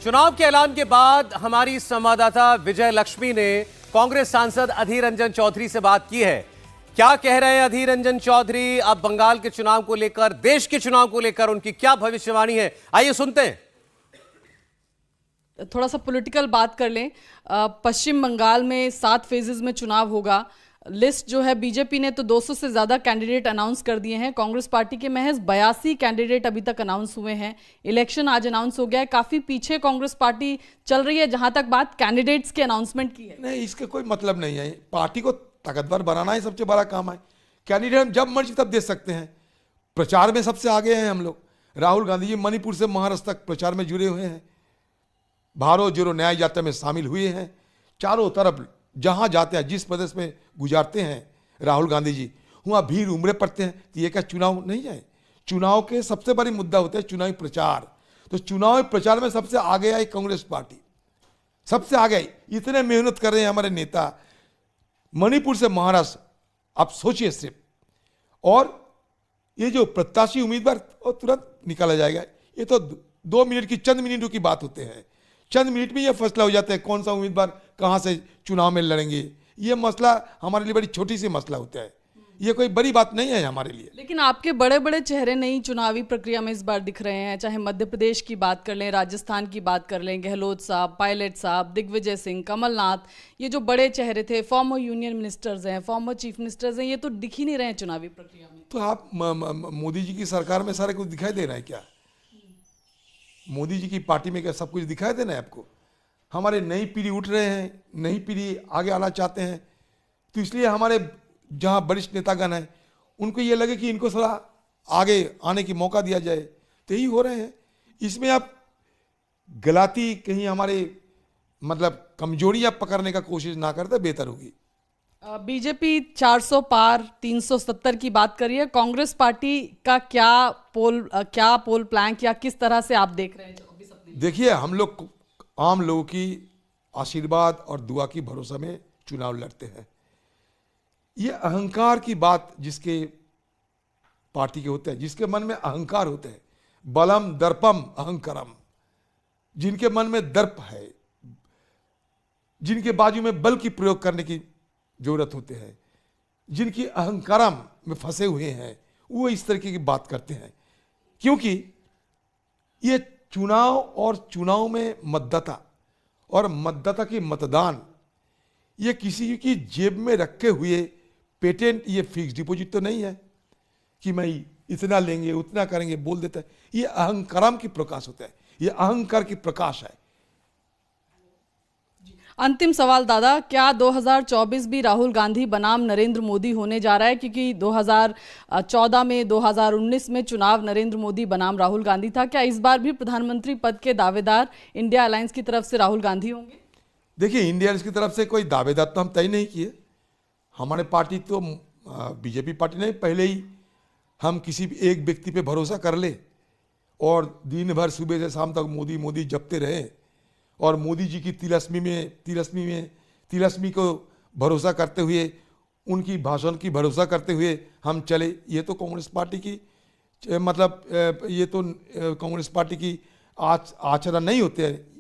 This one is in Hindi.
चुनाव के ऐलान के बाद हमारी संवाददाता विजय लक्ष्मी ने कांग्रेस सांसद अधीर रंजन चौधरी से बात की है। क्या कह रहे हैं अधीर रंजन चौधरी? अब बंगाल के चुनाव को लेकर, देश के चुनाव को लेकर उनकी क्या भविष्यवाणी है, आइए सुनते हैं। थोड़ा सा पॉलिटिकल बात कर लें। पश्चिम बंगाल में 7 फेजेस में चुनाव होगा। लिस्ट जो है, बीजेपी ने तो 200 से ज़्यादा कैंडिडेट अनाउंस कर दिए हैं। कांग्रेस पार्टी के महज 82 कैंडिडेट अभी तक अनाउंस हुए हैं। इलेक्शन आज अनाउंस हो गया है। काफ़ी पीछे कांग्रेस पार्टी चल रही है जहां तक बात कैंडिडेट्स के अनाउंसमेंट की है। नहीं, इसका कोई मतलब नहीं है। पार्टी को ताकतवर बनाना ही सबसे बड़ा काम है। कैंडिडेट हम जब मर्जी तब दे सकते हैं। प्रचार में सबसे आगे हैं हम लोग। राहुल गांधी जी मणिपुर से महाराष्ट्र तक प्रचार में जुड़े हुए हैं। भारत जोड़ो न्याय यात्रा में शामिल हुए हैं। चारों तरफ जहां जाते हैं, जिस प्रदेश में गुजारते हैं राहुल गांधी जी, वहाँ भीड़ उमड़े पड़ते हैं। तो ये क्या चुनाव नहीं है? चुनाव के सबसे बड़ी मुद्दा होता है चुनावी प्रचार। तो चुनावी प्रचार में सबसे आगे आई कांग्रेस पार्टी, सबसे आगे आई। इतने मेहनत कर रहे हैं हमारे नेता मणिपुर से महाराष्ट्र। आप सोचिए सिर्फ, और ये जो प्रत्याशी उम्मीदवार वो तुरंत निकाला जाएगा। ये तो 2 मिनट की, चंद मिनटों की बात होते हैं। चंद मिनट में ये फैसला हो जाता है कौन सा उम्मीदवार कहां से चुनाव में लड़ेंगे। ये मसला हमारे लिए बड़ी छोटी सी मसला होता है। ये कोई बड़ी बात नहीं है हमारे लिए। लेकिन आपके बड़े बड़े चेहरे नहीं चुनावी प्रक्रिया में इस बार दिख रहे हैं। चाहे मध्य प्रदेश की बात कर लें, राजस्थान की बात कर लें, गहलोत साहब, पायलट साहब, दिग्विजय सिंह, कमलनाथ, ये जो बड़े चेहरे थे, फॉर्मर यूनियन मिनिस्टर्स हैं, फॉर्मर चीफ मिनिस्टर्स हैं, ये तो दिख ही नहीं रहे हैं चुनावी प्रक्रिया में। तो आप मोदी जी की सरकार में सारे कुछ दिखाई दे रहा है क्या? मोदी जी की पार्टी में क्या सब कुछ दिखाई देना है आपको? हमारे नई पीढ़ी उठ रहे हैं, नई पीढ़ी आगे आना चाहते हैं। तो इसलिए हमारे जहां वरिष्ठ नेतागण हैं उनको ये लगे कि इनको थोड़ा आगे आने की मौका दिया जाए, तो यही हो रहे हैं। इसमें आप गलती कहीं हमारे मतलब कमजोरियां पकड़ने का कोशिश ना करते बेहतर होगी। बीजेपी 400 पार 370 की बात करिए। कांग्रेस पार्टी का क्या पोल प्लान, या किस तरह से आप देख रहे हैं? देखिए, हम लोग आम लोगों की आशीर्वाद और दुआ की भरोसा में चुनाव लड़ते हैं। ये अहंकार की बात जिसके पार्टी के होते हैं, जिसके मन में अहंकार होते हैं, बलम दर्पम अहंकारम, जिनके मन में दर्प है, जिनके बाजू में बल की प्रयोग करने की जरूरत होते हैं, जिनकी अहंकारम में फंसे हुए हैं, वो इस तरीके की बात करते हैं। क्योंकि ये चुनाव और चुनाव में मतदाता और मतदाता की मतदान, ये किसी की जेब में रखे हुए पेटेंट, ये फिक्स डिपॉजिट तो नहीं है कि मैं इतना लेंगे उतना करेंगे बोल देता है। ये अहंकारम की प्रकाश होता है, ये अहंकार की प्रकाश है। अंतिम सवाल दादा, क्या 2024 भी राहुल गांधी बनाम नरेंद्र मोदी होने जा रहा है? क्योंकि 2014 में, 2019 में चुनाव नरेंद्र मोदी बनाम राहुल गांधी था। क्या इस बार भी प्रधानमंत्री पद के दावेदार इंडिया अलायंस की तरफ से राहुल गांधी होंगे? देखिए, इंडिया अलायंस की तरफ से कोई दावेदार तो हम तय नहीं किए। हमारे पार्टी तो बीजेपी पार्टी नहीं, पहले ही हम किसी भी एक व्यक्ति पे भरोसा कर ले और दिन भर सुबह से शाम तक मोदी मोदी जपते रहे और मोदी जी की तिलस्मी को भरोसा करते हुए, उनकी भाषण की भरोसा करते हुए हम चले। ये तो कांग्रेस पार्टी की मतलब ये तो कांग्रेस पार्टी की आचरण नहीं होते हैं।